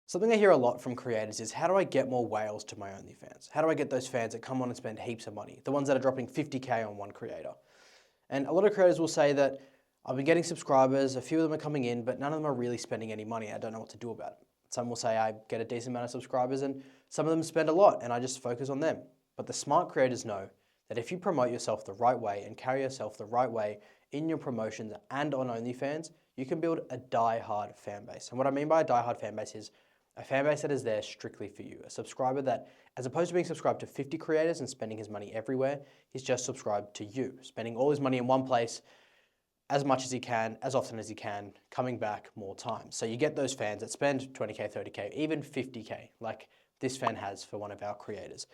Something I hear a lot from creators is, how do I get more whales to my OnlyFans? How do I get those fans that come on and spend heaps of money? The ones that are dropping 50K on one creator. And a lot of creators will say that I've been getting subscribers, a few of them are coming in, but none of them are really spending any money. I don't know what to do about it. Some will say I get a decent amount of subscribers and some of them spend a lot and I just focus on them. But the smart creators know that if you promote yourself the right way and carry yourself the right way in your promotions and on OnlyFans, you can build a die-hard fan base. And what I mean by a die-hard fan base is a fan base that is there strictly for you. A subscriber that, as opposed to being subscribed to 50 creators and spending his money everywhere, he's just subscribed to you, spending all his money in one place as much as he can, as often as he can, coming back more times. So you get those fans that spend 20K, 30K, even 50K, like this fan has for one of our creators.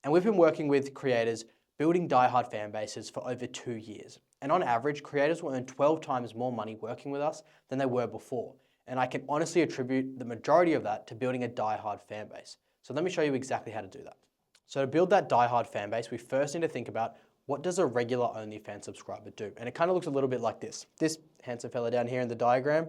And we've been working with creators building die-hard fan bases for over 2 years. And on average, creators will earn 12 times more money working with us than they were before. And I can honestly attribute the majority of that to building a die-hard fan base. So let me show you exactly how to do that. So to build that die-hard fan base, we first need to think about, what does a regular OnlyFans subscriber do? And it kind of looks a little bit like this. This handsome fella down here in the diagram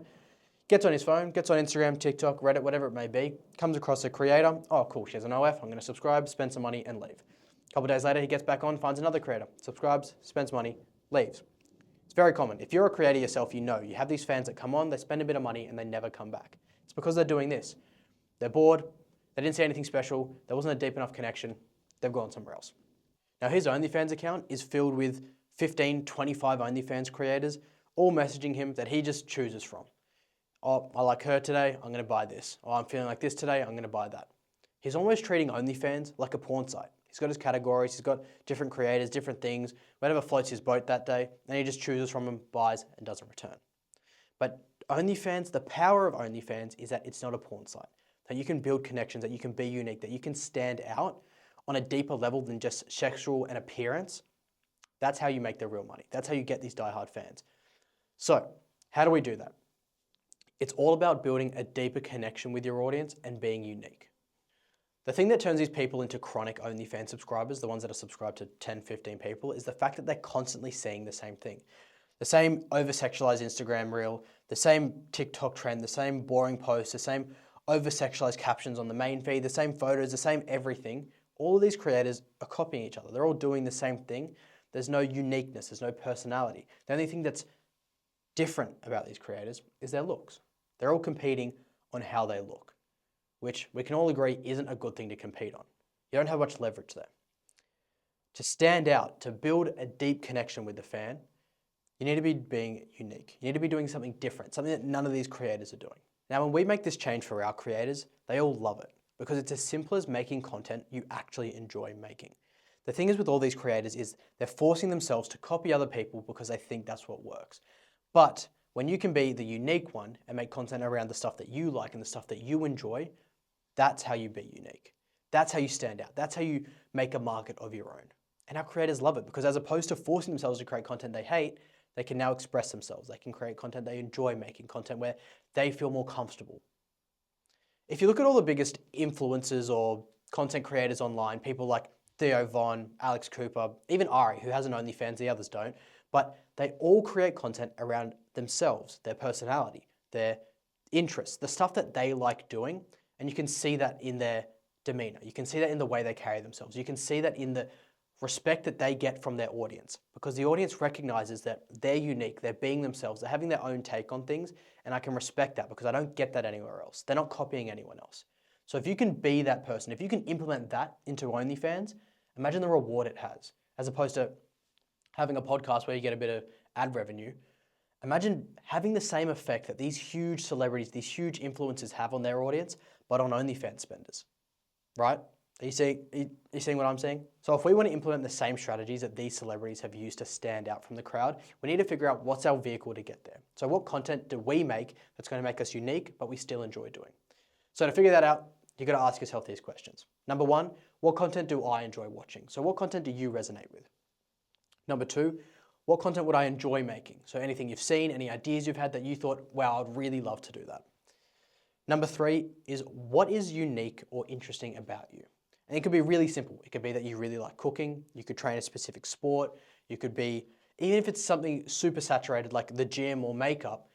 gets on his phone, gets on Instagram, TikTok, Reddit, whatever it may be, comes across a creator. Oh, cool, she has an OF, I'm gonna subscribe, spend some money and leave. A couple days later, he gets back on, finds another creator, subscribes, spends money, leaves. It's very common. If you're a creator yourself, you know, you have these fans that come on, they spend a bit of money and they never come back. It's because they're doing this. They're bored, they didn't see anything special, there wasn't a deep enough connection, they've gone somewhere else. Now his OnlyFans account is filled with 15, 25 OnlyFans creators, all messaging him that he just chooses from. Oh, I like her today, I'm gonna buy this. Oh, I'm feeling like this today, I'm gonna buy that. He's almost treating OnlyFans like a porn site. He's got his categories, he's got different creators, different things, whatever floats his boat that day, and he just chooses from them, buys, and doesn't return. But OnlyFans, the power of OnlyFans is that it's not a porn site. That you can build connections, that you can be unique, that you can stand out on a deeper level than just sexual and appearance. That's how you make the real money. That's how you get these diehard fans. So, how do we do that? It's all about building a deeper connection with your audience and being unique. The thing that turns these people into chronic OnlyFans subscribers, the ones that are subscribed to 10, 15 people, is the fact that they're constantly seeing the same thing. The same over-sexualized Instagram reel, the same TikTok trend, the same boring posts, the same over-sexualized captions on the main feed, the same photos, the same everything. All of these creators are copying each other. They're all doing the same thing. There's no uniqueness, there's no personality. The only thing that's different about these creators is their looks. They're all competing on how they look, which we can all agree isn't a good thing to compete on. You don't have much leverage there. To stand out, to build a deep connection with the fan, you need to be being unique. You need to be doing something different, something that none of these creators are doing. Now, when we make this change for our creators, they all love it because it's as simple as making content you actually enjoy making. The thing is with all these creators is they're forcing themselves to copy other people because they think that's what works. But when you can be the unique one and make content around the stuff that you like and the stuff that you enjoy, that's how you be unique. That's how you stand out. That's how you make a market of your own. And our creators love it because as opposed to forcing themselves to create content they hate, they can now express themselves. They can create content they enjoy making, content where they feel more comfortable. If you look at all the biggest influencers or content creators online, people like Theo Von, Alex Cooper, even Ari, who has an OnlyFans, the others don't, but they all create content around themselves, their personality, their interests, the stuff that they like doing, and you can see that in their demeanor. You can see that in the way they carry themselves. You can see that in the respect that they get from their audience because the audience recognizes that they're unique, they're being themselves, they're having their own take on things, and I can respect that because I don't get that anywhere else. They're not copying anyone else. So if you can be that person, if you can implement that into OnlyFans, imagine the reward it has, as opposed to having a podcast where you get a bit of ad revenue. Imagine having the same effect that these huge celebrities, these huge influencers have on their audience, but on OnlyFans spenders, right? Are you seeing what I'm saying? So if we want to implement the same strategies that these celebrities have used to stand out from the crowd, we need to figure out what's our vehicle to get there. So what content do we make that's going to make us unique, but we still enjoy doing? So to figure that out, you've got to ask yourself these questions. Number one, what content do I enjoy watching? So what content do you resonate with? Number two, what content would I enjoy making? So anything you've seen, any ideas you've had that you thought, wow, I'd really love to do that. Number three is, what is unique or interesting about you? And it could be really simple. It could be that you really like cooking. You could train a specific sport. You could be, even if it's something super saturated like the gym or makeup,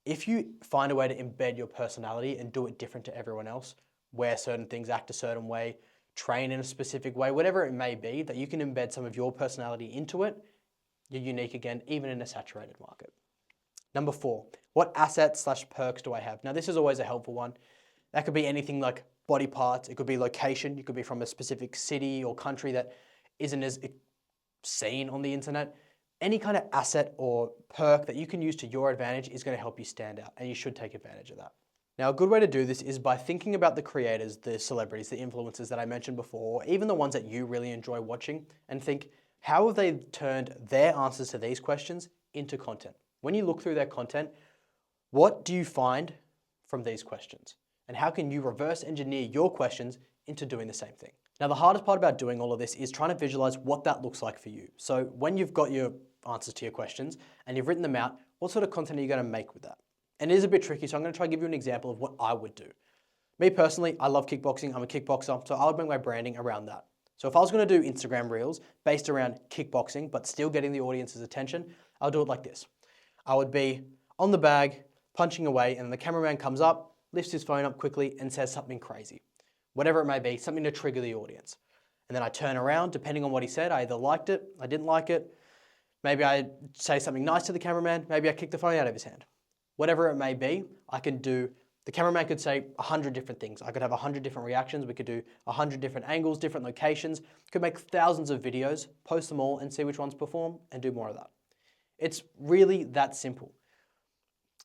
If you find a way to embed your personality and do it different to everyone else, wear certain things, act a certain way, train in a specific way, whatever it may be, that you can embed some of your personality into it, you're unique again, even in a saturated market. Number 4, what assets/perks do I have? Now this is always a helpful one. That could be anything like body parts, it could be location, you could be from a specific city or country that isn't as seen on the internet. Any kind of asset or perk that you can use to your advantage is going to help you stand out, and you should take advantage of that. Now, a good way to do this is by thinking about the creators, the celebrities, the influencers that I mentioned before, or even the ones that you really enjoy watching, and think, how have they turned their answers to these questions into content? When you look through their content, what do you find from these questions? And how can you reverse engineer your questions into doing the same thing? Now, the hardest part about doing all of this is trying to visualize what that looks like for you. So when you've got your answers to your questions and you've written them out, what sort of content are you going to make with that? And it is a bit tricky, so I'm going to try to give you an example of what I would do. Me personally, I love kickboxing. I'm a kickboxer, so I would make my branding around that. So if I was going to do Instagram reels based around kickboxing, but still getting the audience's attention, I'll do it like this. I would be on the bag, punching away, and the cameraman comes up, lifts his phone up quickly and says something crazy. Whatever it may be, something to trigger the audience. And then I turn around, depending on what he said, I either liked it, I didn't like it, maybe I say something nice to the cameraman, maybe I kick the phone out of his hand. Whatever it may be, I can do, the cameraman could say 100 different things. I could have 100 different reactions, we could do 100 different angles, different locations, could make thousands of videos, post them all and see which ones perform and do more of that. It's really that simple.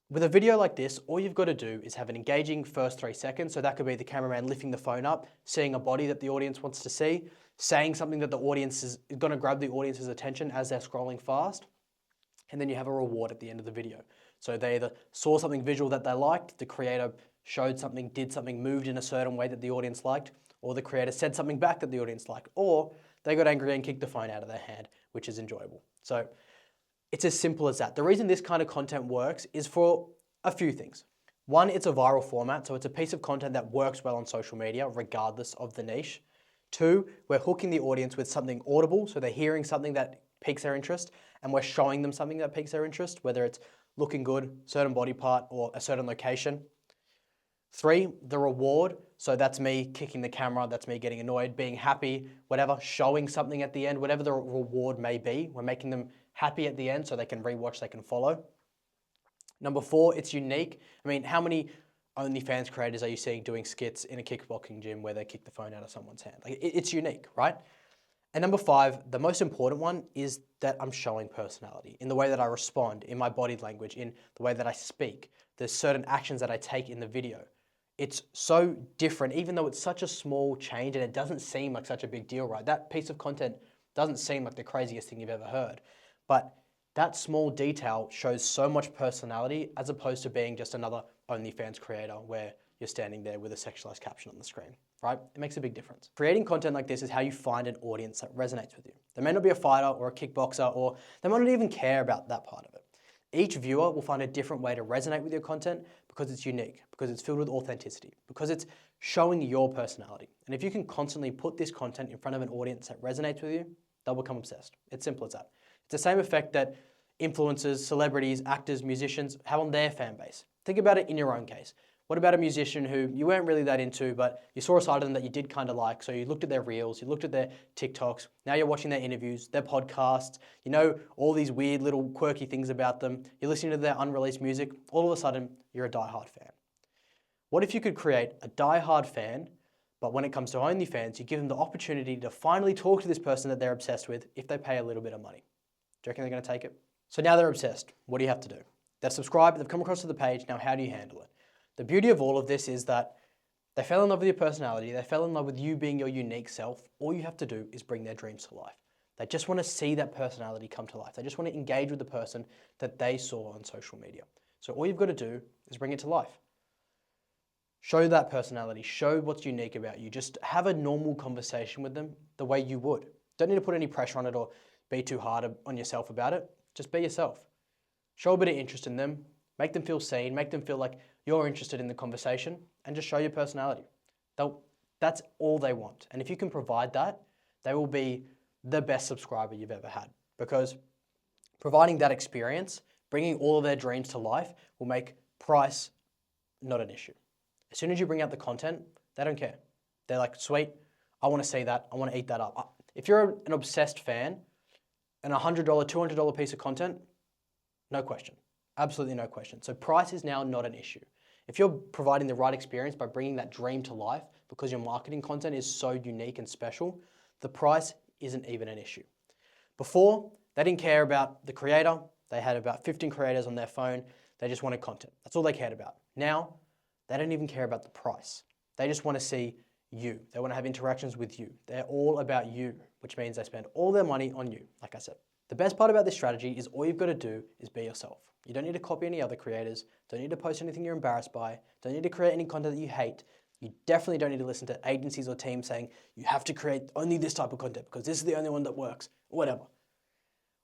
With a video like this, all you've got to do is have an engaging first 3 seconds. So that could be the cameraman lifting the phone up, seeing a body that the audience wants to see, saying something that the audience is going to grab the audience's attention as they're scrolling fast. And then you have a reward at the end of the video. So they either saw something visual that they liked, the creator showed something, did something, moved in a certain way that the audience liked, or the creator said something back that the audience liked, or they got angry and kicked the phone out of their hand, which is enjoyable. So it's as simple as that. The reason this kind of content works is for a few things. One, it's a viral format, so it's a piece of content that works well on social media, regardless of the niche. 2, we're hooking the audience with something audible, so they're hearing something that piques their interest, and we're showing them something that piques their interest, whether it's looking good, certain body part, or a certain location. 3, the reward, so that's me kicking the camera, that's me getting annoyed, being happy, whatever, showing something at the end, whatever the reward may be, we're making them happy at the end so they can rewatch, they can follow. Number 4, it's unique. I mean, how many Onlyfans creators are you seeing doing skits in a kickboxing gym where they kick the phone out of someone's hand? Like, it's unique, right? And number 5, the most important one is that I'm showing personality in the way that I respond, in my body language, in the way that I speak. There's certain actions that I take in the video. It's so different, even though it's such a small change and it doesn't seem like such a big deal, right? That piece of content doesn't seem like the craziest thing you've ever heard, but that small detail shows so much personality as opposed to being just another OnlyFans creator where you're standing there with a sexualized caption on the screen, right? It makes a big difference. Creating content like this is how you find an audience that resonates with you. They may not be a fighter or a kickboxer, or they might not even care about that part of it. Each viewer will find a different way to resonate with your content because it's unique, because it's filled with authenticity, because it's showing your personality. And if you can constantly put this content in front of an audience that resonates with you, they'll become obsessed. It's simple as that. It's the same effect that influencers, celebrities, actors, musicians have on their fan base. Think about it in your own case. What about a musician who you weren't really that into, but you saw a side of them that you did kind of like, so you looked at their reels, you looked at their TikToks, now you're watching their interviews, their podcasts, you know all these weird little quirky things about them, you're listening to their unreleased music, all of a sudden you're a diehard fan. What if you could create a diehard fan, but when it comes to OnlyFans, you give them the opportunity to finally talk to this person that they're obsessed with if they pay a little bit of money? Do you reckon they're going to take it? So now they're obsessed. What do you have to do? They've subscribed, they've come across to the page, now how do you handle it? The beauty of all of this is that they fell in love with your personality, they fell in love with you being your unique self. All you have to do is bring their dreams to life. They just want to see that personality come to life. They just want to engage with the person that they saw on social media. So all you've got to do is bring it to life. Show that personality, show what's unique about you. Just have a normal conversation with them the way you would. Don't need to put any pressure on it or be too hard on yourself about it. Just be yourself. Show a bit of interest in them, make them feel seen, make them feel like you're interested in the conversation, and just show your personality. That's all they want. And if you can provide that, they will be the best subscriber you've ever had, because providing that experience, bringing all of their dreams to life, will make Price, not an issue. As soon as you bring out the content, they don't care. They're like, sweet, I want to see that, I want to eat that up. If you're an obsessed fan and $100, $200 piece of content, no question, absolutely no question. So price is now not an issue. If you're providing the right experience by bringing that dream to life because your marketing content is so unique and special, the price isn't even an issue. Before, they didn't care about the creator. They had about 15 creators on their phone. They just wanted content. That's all they cared about. Now, they don't even care about the price. They just want to see you. They want to have interactions with you. They're all about you, which means they spend all their money on you, like I said. The best part about this strategy is all you've got to do is be yourself. You don't need to copy any other creators. Don't need to post anything you're embarrassed by. Don't need to create any content that you hate. You definitely don't need to listen to agencies or teams saying you have to create only this type of content because this is the only one that works, or whatever.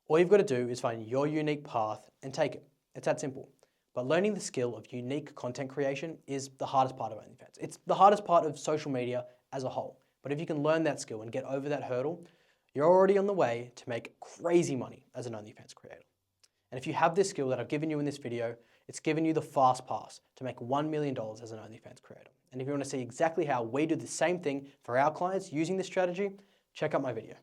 All you've got to do is find your unique path and take it. It's that simple. But learning the skill of unique content creation is the hardest part of OnlyFans. It's the hardest part of social media as a whole. But if you can learn that skill and get over that hurdle, you're already on the way to make crazy money as an OnlyFans creator. And if you have this skill that I've given you in this video, it's given you the fast pass to make $1 million as an OnlyFans creator. And if you want to see exactly how we do the same thing for our clients using this strategy, check out my video.